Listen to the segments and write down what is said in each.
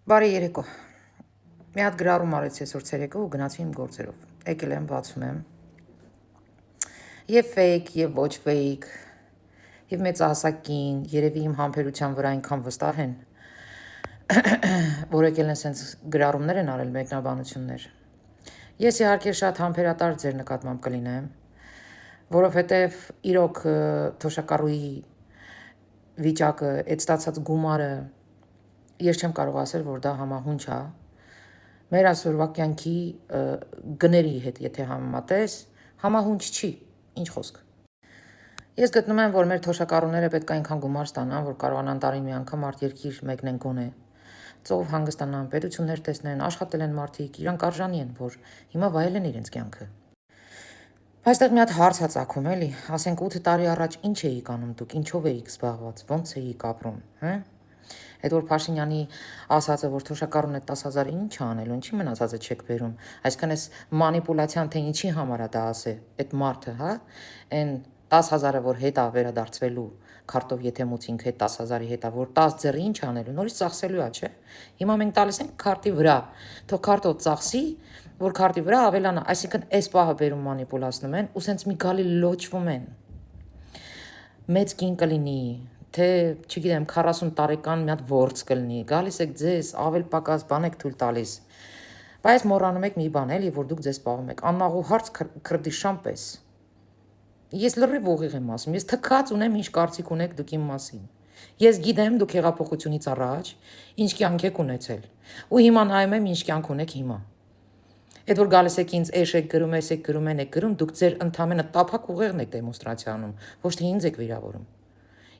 Բարի երեկո։ Մի հատ գրառում արեցի այսօր ցերեկը ու գնացի իմ գործերով։ Եկել եմ, բացում եմ։ Եվ fake, եւ ոչ fake, եւ մեծահասակին, երևի իմ համբերության վրա այնքան վստահ են, որ եկել են սենց գրառումներ են արել, մեկնաբանություններ։ Ես իհարկե շատ համբերատար ձեր նկատմամբ կլինեմ, որովհետեւ իրոք թոշակառուի վիճակը, այդ ստացած գումարը ես չեմ կարող ասել, որ դա համահունչ է։ Մեր այսօրվա կյանքի գների հետ եթե համեմատես, համահունչ չի, ինչ խոսք։ Ես գտնում եմ, որ մեր թոշակառուները պետք է այնքան գումար ստանան, որ կարողանան տարին մի անգամ արտերկիր մեկնեն գոնե։ Ծով հանգստանան, պետություններ տեսնեն, աշխատել են մարդիկ, իրանք արժանի են, որ հիմա վայելեն իրենց կյանքը։ Այստեղ մի հատ հարց է ծագում, էլի, ասենք 8 տարի առաջ ինչ էիք անում դուք, ինչով էիք զբաղված, ոնց էիք ապրում, հա։ Այդ որ Փաշինյանի ասածը, որ թոշակառուն է 10,000 ինչ անելու, ինչի մնացածը չեք բերում, այսքան էս մանիպուլյացիան թե ինչի համար է դա ասե, այդ մարդը, հա, այն 10,000-ը որ հետա վերադարձվելու քարտով եթե մուծինք այդ 10,000-ի հետա, որ 10 ձեռի ինչ անելու, նորից ծախսելու է, չէ։ Հիմա մենք տալիս ենք քարտի վրա, թող քարտով ծախսի, որ քարտի վրա ավելանա, այսինքն այս պահը բերում մանիպուլացնում են ու սենց մի գալի լոճվում են։ Մեծ կին կլինի, թե, չգիտեմ, 40 տարեկան մի հատ ворց կլինի, գալիս եք ձեզ, ավել պակաս բան եք թույլ տալիս։ Բայց մոռանում եք մի բան էլի, որ դուք ձեզ պահում եք, աննաղու հարց քրդիշան պես։ Ես լրիվ ուղիղ եմ ասում, ես թքած ունեմ ինչ կարծիք ունեք դուք իմ մասին։ Ես գիտեմ դուք հեղափոխությունից առաջ ինչ կյանք եք ունեցել։ Ու հիմա նայում եմ ինչ կյանք ունեք հիմա։ Այդ որ գալիս եք ինձ էշ եք գրում, էս եք գրում, են եք գրում, դուք ձեր ընդամենը տափակ ուղեղն եք դեմոնստրացիա անում, ոչ թե ինձ եք վիրավորում։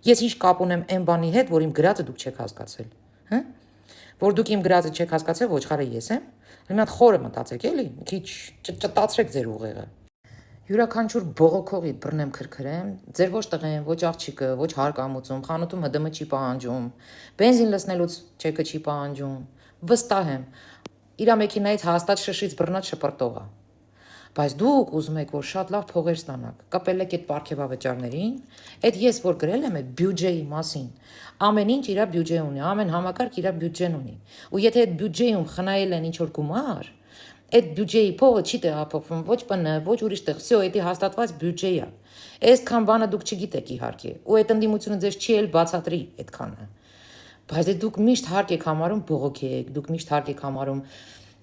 Ես ինչ կապ ունեմ այն բանի հետ, որ իմ գրածը դուք չեք հասկացել, հա։ Որ դուք իմ գրածը չեք հասկացել, ոչխարը ես եմ։ Մի հատ խորը մտածեք, էլի, մի քիչ ճտացրեք ձեր ուղեղը։ Յուրաքանչյուր բողոքողի բռնեմ քրքրեմ, ձեր ոչ տղեն, ոչ աղջիկը, ոչ հարկ ամուծում, խանութում ՀԴՄ չի պահանջում, բենզին լցնելուց չեկը չի պահանջում, վստահ եմ, իրա մեքենայից հաստատ շշից բռնած շպրտող է։ Բայց դուք ուզում եք, որ շատ լավ փողեր ստանաք, կապել եք այդ պարգևավճարներին, այդ ես որ գրել եմ այդ բյուջեի մասին, ամեն ինչ իր բյուջե ունի, ամեն համակարգ իր բյուջեն ունի, ու եթե այդ բյուջեում խնայել են ինչ-որ գումար, այդ բյուջեի փողը չի տեղափոխվում ոչ ՊՆ, ոչ ուրիշ տեղ, всё, դա հաստատված բյուջե է։ Այսքան բանը դուք չգիտեք իհարկե, ու այդ ընդդիմությունը ձեզ չի էլ բացատրի այդքանը։ Բայց դուք միշտ հարկ եք համարում բողոքեք, դուք միշտ հարկ եք համարում,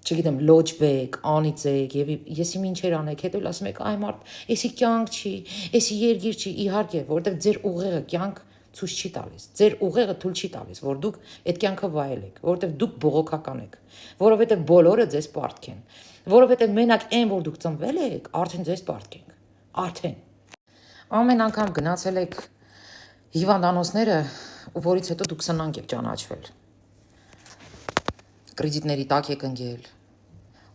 չգիտեմ, լոճվեք, անիծեք եւ ես իմ ինչեր անեք, հետո էլ ասում եք, այ մարդ, էսի կյանք չի, էսի երգիր չի, իհարկե, որովհետեւ ձեր ուղեղը կյանք ցույց չի տալիս։ Ձեր ուղեղը թույլ չի տալիս, որ դուք այդ կյանքը վայելեք, որովհետեւ դուք բողոքական եք, որովհետեւ բոլորը ձեզ պարտքեն, որովհետեւ մենակ այն, որ դուք ծնվել եք, արդեն ձեզ պարտքենք, արդեն։ Ամեն անգամ գնացել եք հիվանդանոցները, որից հետո դուք սնանկ եք ճանաչվել։ Կրեդիտների տակ եք ընկել։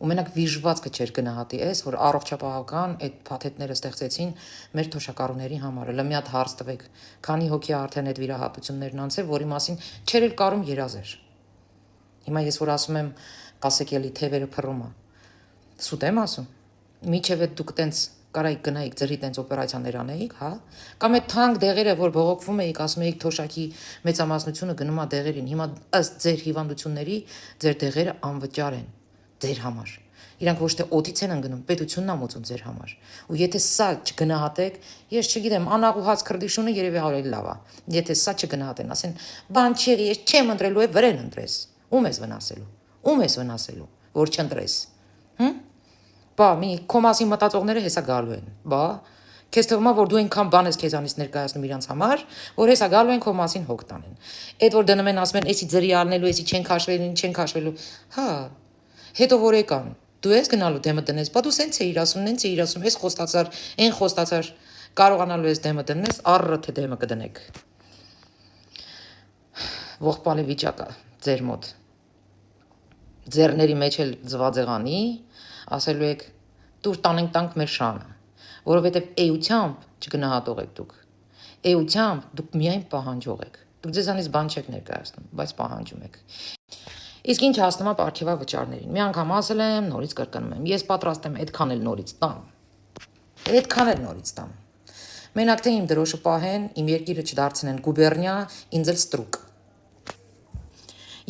Ու մենակ վիժվածքը չէր գնահատի էս, որ առողջապահական այդ փաթեթները ստեղծեցին մեր թոշակառուների համար։ Հələ մի հատ հարց տվեք, քանի հոգի արդեն այդ վիրահատություններն անցել, որի մասին չեր էլ կարում երազեր։ Հիմա ես որ ասում եմ, կասեք էլի թևերը փռում է։ Սուտ եմ ասում։ Միչև այդ դուք տենց կարայիք գնայիք ձրի տենց օպերացիաներ անեիք, հա։ Կամ այդ թանկ դեղերը, որ բողոքվում էիք, ասում էիք թոշակի մեծամասնությունը գնում է դեղերին։ Հիմա ըստ ձեր հիվանդությունների ձեր դեղերը անվճար են ձեր համար։ Իրանք ոչ թե օդից են ընկնում, պետությունն է մոծում ձեր համար։ Ու եթե սա չգնահատեք, ես չգիտեմ, անաղու հաց քրդիշունը երևի ավելի լավ է։ Եթե սա չգնահատեն, ասեն, բան չի, ես չեմ ընտրելու, է վրեն ընտրես։ Ում ես վնասելու։ Ում ես վնասելու, որ չընտրես։ Հմ։ Բա մի քո մասին մտածողները հեսա գալու են։ Բա քեզ թվում է որ դու այնքան բան ես քեզանից ներկայացնում իրանց համար, որ հեսա գալու են քո մասին հոգ տանեն։ Այդ որ դնում են ասում են, էսի ձրի առնելու, էսի չեն քաշվելու, չեն քաշվելու։ Հա։ Հետո որ եկան, դու ես գնալու դեմը տնես, բա դու սենց էիր ասում, նենց էիր ասում, էս խոստացար, այն խոստացար, կարողանալու ես դեմը տնես, առը թե դեմը կդնեք։ Ողբալի վիճակա ձեր մոտ։ Ձեռների մեջ էլ ձվածեղանի, ասելու եք դուր տանք մեր շանը, որովհետև էությամբ չգնահատող եք դուք։ Էությամբ դուք միայն պահանջող եք։ Դուք ձեզանից բան չեք ներկայացնում, բայց պահանջում եք։ Իսկ ինչ հասնում է պարգևավճարներին։ Մի անգամ ասել եմ, նորից կրկնում եմ։ Ես պատրաստ եմ այդքան էլ նորից տամ։ Այդքան էլ նորից տամ։ Մենակ թե իմ դրոշը պահեն, իմ երկիրը չդարձնեն գուբերնիա, ինձ էլ ստրուկ։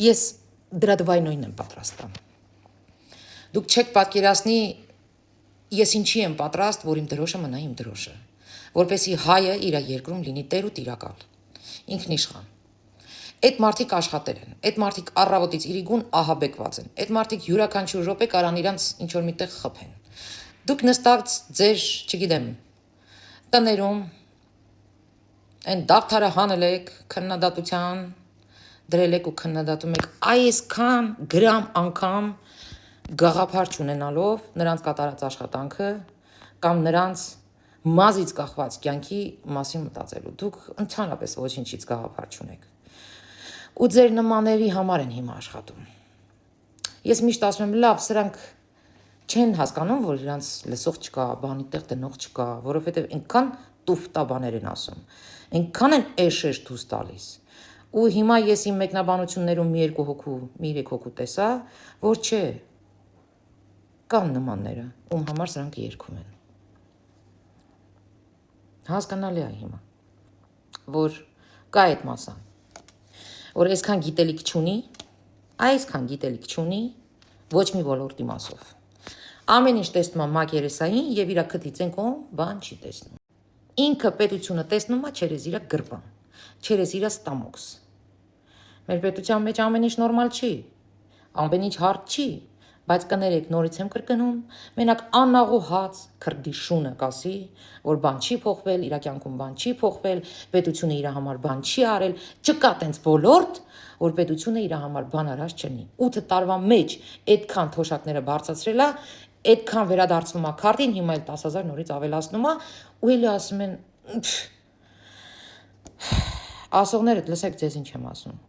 Ես դրա դվայնույնն եմ պատրաստա։ Դուք չեք պատկերացնի ես ինչի եմ պատրաստ, որ իմ դրոշը մնա իմ դրոշը, որպեսի հայը իր երկրում լինի տեր ու տիրակալ, ինքնիշխան։ Այդ մարդիկ աշխատել են, այդ մարդիկ առավոտից իրիգուն ահաբեկված են, այդ մարդիկ յուրաքանչյուր րոպե կարան իրանց ինչ-որ միտեղ խփեն։ Դուք նստած ձեր, չգիտեմ, տներում այն դավթարը հանել եք, քննադատության դրել եք ու քննադատում եք այսքան գրամ անգամ գաղափար չունենալով նրանց կատարած աշխատանքը կամ նրանց մազից կախված կյանքի մասին մտածելու։ Դուք ընդհանրապես ոչինչից գաղափար չունեք։ Ու ձեր նմանների համար են հիմա աշխատում։ Ես միշտ ասում եմ, լավ, սրանք չեն հասկանում, որ իրանց լսող չկա, բանի տեղ տնող չկա, որովհետև այնքան տուֆտա բաներ են ասում, այնքան են էշ դուս տալիս։ Ու հիմա ես իմ մեկնաբանություններում մի 2 հոգու, մի 3 հոգու տեսա, որ չէ, կան նմանները, ում համար սրանք երգում են։ Հասկանալի է հիմա, որ կա այդ մասան, որ այսքան գիտելիք չունի, ոչ մի ոլորտի մասով։ Ամեն ինչ տեսնում է մակ երեսային եւ իրա քթից են կողմ բան չի տեսնում։ Ինքը պետությունը տեսնում է չերես իրա գրպան, չերես իրա ստամոքս։ Մեր պետության մեջ ամեն ինչ նորմալ չի, ամեն ինչ հարթ չի, բայց կներեք նորից եմ կրկնում, մենակ անաղոհած քրդի շունը կասի, որ բան չի փոխվել, իր կյանքում բան չի փոխվել, պետությունը իր համար բան չի արել, չկա տենց ոլորտ, որ պետությունը իր համար բան արած չնի։ 8 տարվա մեջ այդքան թոշակները բարձրացրել է, այդքան վերադարձնում է քարտին, հիմա էլ 10,000 նորից ավելացնում է, ու էլի ասում են, ասողներդ լսեք, ձեզ ինչ եմ ասում։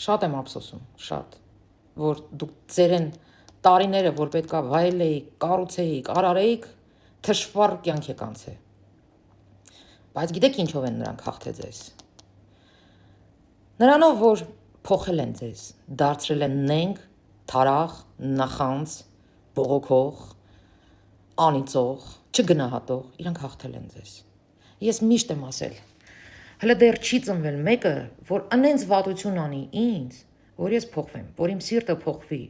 Շատ եմ ափսոսում, շատ, որ դուք ձերեն տարիները, որ պետքա վայելեիք, կառուցեիք, արարեիք, թշվառ կյանք եք անցել։ Բայց գիտեք ինչով են նրանք հաղթել ձեզ։ Նրանով, որ փոխել են ձեզ, դարձրել են նենգ, թարախ, նախանց, բողոքող, անիծող, չգնահատող, իրանք հաղթել են ձեզ։ Ես միշտ եմ ասել, հələ դեռ չի ծնվել մեկը, որ անենց վատություն անի ինձ, որ ես փոխվեմ, որ իմ սիրտը փոխվի,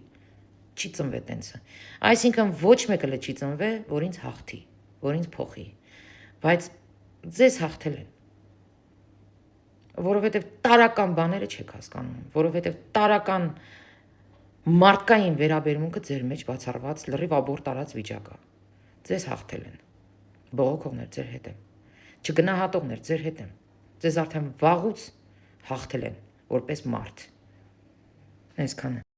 չի ծնվել տենցը։ Այսինքն ոչ մեկը չի ծնվել, որ ինձ հաղթի, որ ինձ փոխի, բայց ձեզ հաղթել են, որովհետև տարական բաները չեք հասկանում, որովհետև տարական մարդկային վերաբերմունքը ձեր մեջ բացառված լրիվ աբորտ արած վիճակը, ձեզ հաղթել են, բողոքողներ ձեր հետ եմ, չգնահատողներ ձեր հետ եմ, ձեզ արդեն վաղուց հաղթել են, որպես մարդ։ Այսքանը։